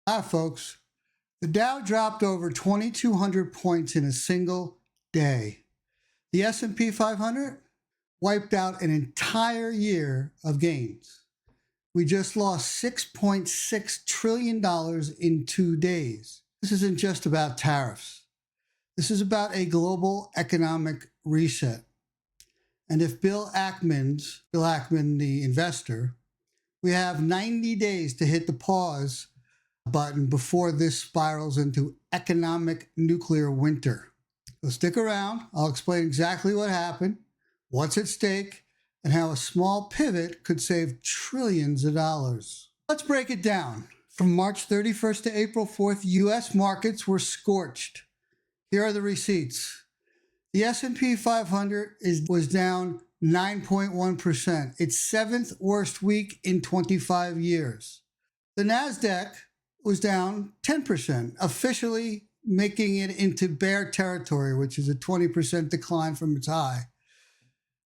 Hi, folks. The Dow dropped over 2,200 points in a single day. The S&P 500 wiped out an entire year of gains. We just lost $6.6 trillion in 2 days. This isn't just about tariffs. This is about a global economic reset. And if Bill Ackman, the investor, we have 90 days to hit the pause button before this spirals into economic nuclear winter. So stick around. I'll explain exactly what happened, what's at stake, and how a small pivot could save trillions of dollars. Let's break it down. From March 31st to April 4th, U.S. markets were scorched. Here are the receipts. The S&P 500 was down 9.1%, its seventh worst week in 25 years. The NASDAQ was down 10%, officially making it into bear territory, which is a 20% decline from its high.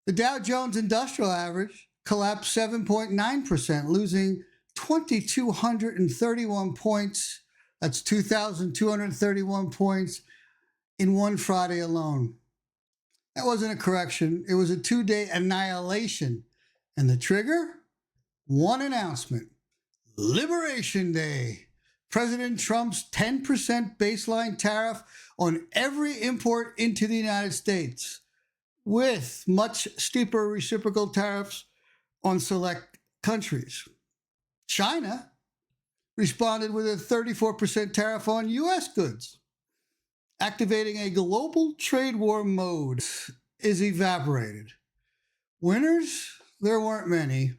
The Dow Jones Industrial Average collapsed 7.9%, losing 2,231 points. That's 2,231 points in one Friday alone. That wasn't a correction. It was a 2-day annihilation. And the trigger? One announcement. Liberation Day. President Trump's 10% baseline tariff on every import into the United States, with much steeper reciprocal tariffs on select countries. China responded with a 34% tariff on U.S. goods. Activating a global trade war mode is evaporated. Winners? There weren't many.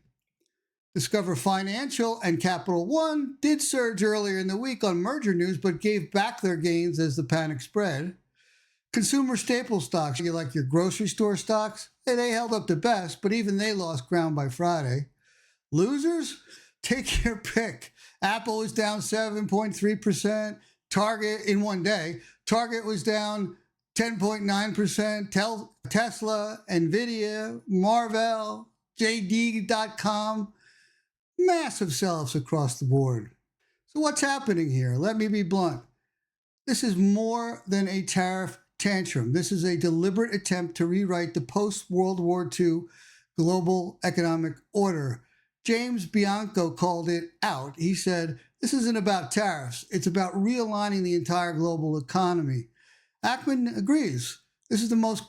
Discover Financial and Capital One did surge earlier in the week on merger news, but gave back their gains as the panic spread. Consumer staple stocks, like your grocery store stocks, they held up the best, but even they lost ground by Friday. Losers? Take your pick. Apple was down 7.3%. Target in one day. Target was down 10.9%. Tesla, Nvidia, Marvell, JD.com. Massive sell-offs across the board. So what's happening here? Let me be blunt. This is more than a tariff tantrum. This is a deliberate attempt to rewrite the post-World War II global economic order. James Bianco called it out. He said, this isn't about tariffs. It's about realigning the entire global economy. Ackman agrees. This is the most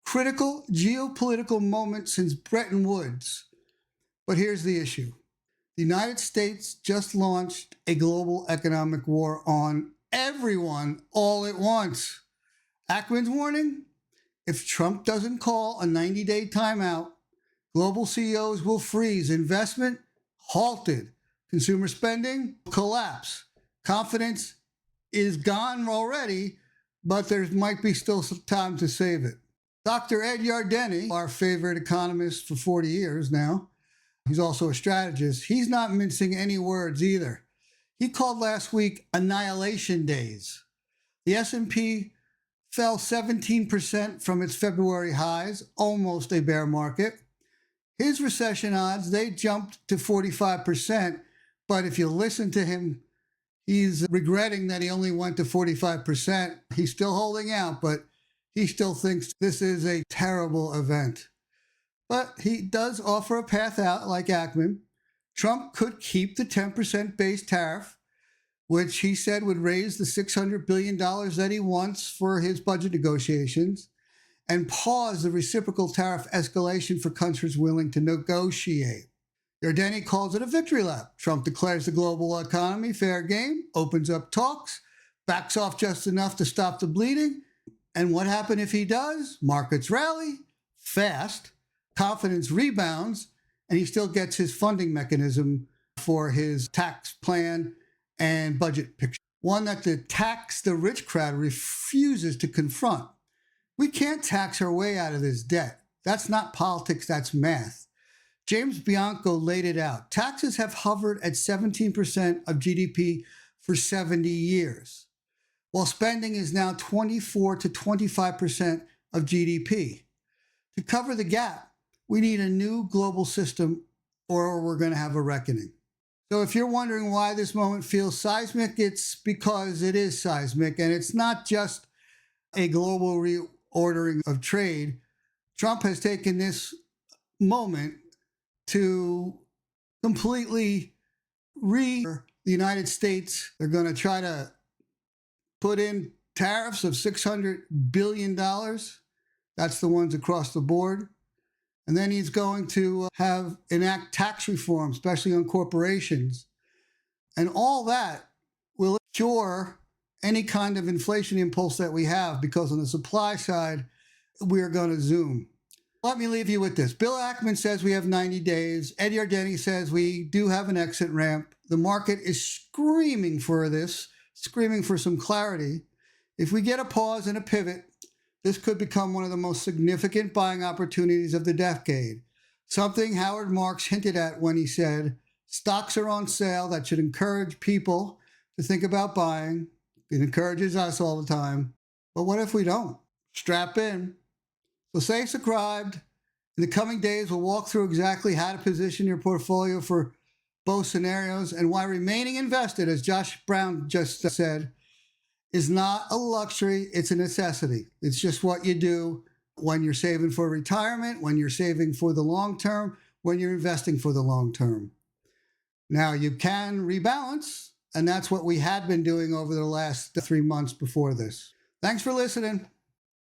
critical geopolitical moment since Bretton Woods. But here's the issue. The United States just launched a global economic war on everyone all at once. Ackman's warning, if Trump doesn't call a 90-day timeout, global CEOs will freeze. Investment halted. Consumer spending collapse. Confidence is gone already, but there might be still some time to save it. Dr. Ed Yardeni, our favorite economist for 40 years now, he's also a strategist. He's not mincing any words either. He called last week annihilation days. The S&P fell 17% from its February highs, almost a bear market. His recession odds, they jumped to 45%, but if you listen to him, he's regretting that he only went to 45%. He's still holding out, but he still thinks this is a terrible event. But he does offer a path out like Ackman. Trump could keep the 10% base tariff, which he said would raise the $600 billion that he wants for his budget negotiations, and pause the reciprocal tariff escalation for countries willing to negotiate. Yardeni calls it a victory lap. Trump declares the global economy fair game, opens up talks, backs off just enough to stop the bleeding. And what happens if he does? Markets rally fast, confidence rebounds, and he still gets his funding mechanism for his tax plan and budget picture, one that the rich crowd refuses to confront. We can't tax our way out of this debt. That's not politics, that's math. James Bianco laid it out. Taxes have hovered at 17% of GDP for 70 years, while spending is now 24 to 25% of GDP. To cover the gap, we need a new global system or we're going to have a reckoning. So if you're wondering why this moment feels seismic, it's because it is seismic, and it's not just a global reordering of trade. Trump has taken this moment to completely the United States. They're going to try to put in tariffs of $600 billion. That's the ones across the board. And then he's going to enact tax reform, especially on corporations. And all that will cure any kind of inflation impulse that we have, because on the supply side, we're going to zoom. Let me leave you with this. Bill Ackman says we have 90 days. Ed Yardeni says we do have an exit ramp. The market is screaming for this, screaming for some clarity. If we get a pause and a pivot, this could become one of the most significant buying opportunities of the decade. Something Howard Marks hinted at when he said, stocks are on sale. That should encourage people to think about buying. It encourages us all the time. But what if we don't? Strap in. So stay subscribed. In the coming days, we'll walk through exactly how to position your portfolio for both scenarios, and why remaining invested, as Josh Brown just said, is not a luxury, it's a necessity. It's just what you do when you're saving for retirement, when you're saving for the long term, when you're investing for the long term. Now, you can rebalance, and that's what we had been doing over the last 3 months before this. Thanks for listening.